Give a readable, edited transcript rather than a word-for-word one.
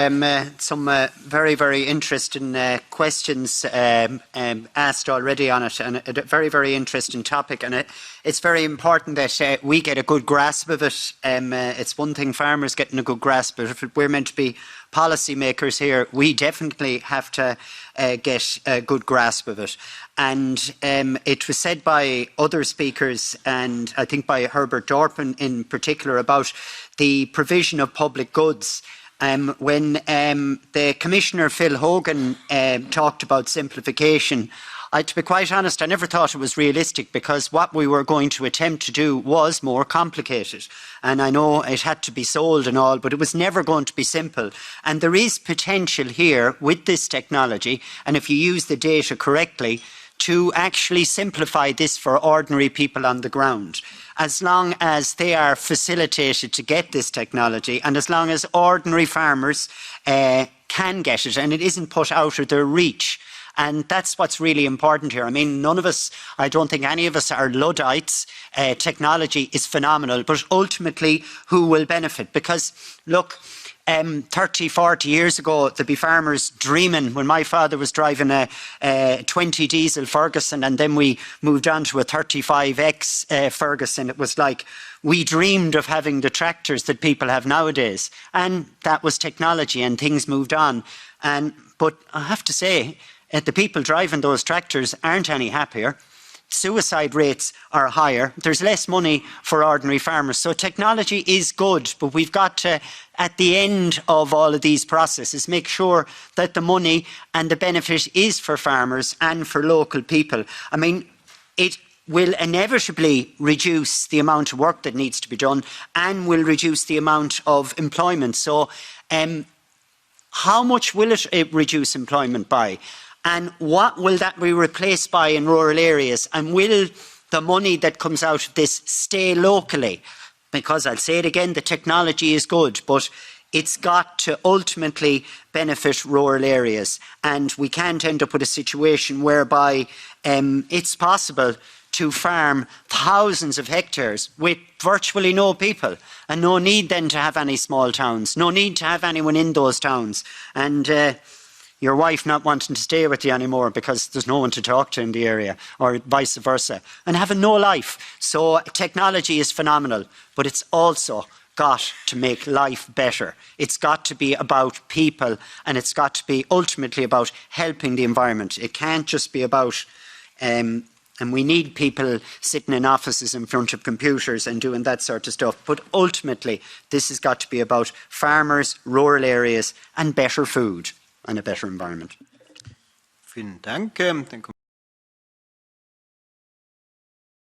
Some very, very interesting questions asked already on it, and a very, very interesting topic. And it's very important that we get a good grasp of it. It's one thing farmers getting a good grasp, but if we're meant to be policy makers here, we definitely have to get a good grasp of it. And it was said by other speakers, and I think by Herbert Dorpan in particular, about the provision of public goods. When the Commissioner Phil Hogan talked about simplification, to be quite honest, I never thought it was realistic, because what we were going to attempt to do was more complicated. And I know it had to be sold and all, but it was never going to be simple. And there is potential here with this technology, and if you use the data correctly, to actually simplify this for ordinary people on the ground, as long as they are facilitated to get this technology, and as long as ordinary farmers can get it and it isn't put out of their reach. And that's what's really important here. I mean, none of us, I don't think any of us are Luddites. Technology is phenomenal, but ultimately who will benefit? Because look, 30, 40 years ago, there'd be farmers dreaming. When my father was driving a 20 diesel Ferguson, and then we moved on to a 35X Ferguson, it was like we dreamed of having the tractors that people have nowadays. And that was technology, and things moved on. But I have to say, the people driving those tractors aren't any happier. Suicide rates are higher. There's less money for ordinary farmers. So technology is good, but we've got to, at the end of all of these processes, make sure that the money and the benefit is for farmers and for local people. I mean, it will inevitably reduce the amount of work that needs to be done, and will reduce the amount of employment. So how much will it reduce employment by? And what will that be replaced by in rural areas? And will the money that comes out of this stay locally? Because I'll say it again, the technology is good, but it's got to ultimately benefit rural areas. And we can't end up with a situation whereby it's possible to farm thousands of hectares with virtually no people, and no need then to have any small towns, no need to have anyone in those towns. And your wife not wanting to stay with you anymore because there's no one to talk to in the area, or vice versa, and having no life. So technology is phenomenal, but it's also got to make life better. It's got to be about people, and it's got to be ultimately about helping the environment. It can't just be about, and we need people sitting in offices in front of computers and doing that sort of stuff, but ultimately this has got to be about farmers, rural areas, and better food and a better environment. Vielen Dank.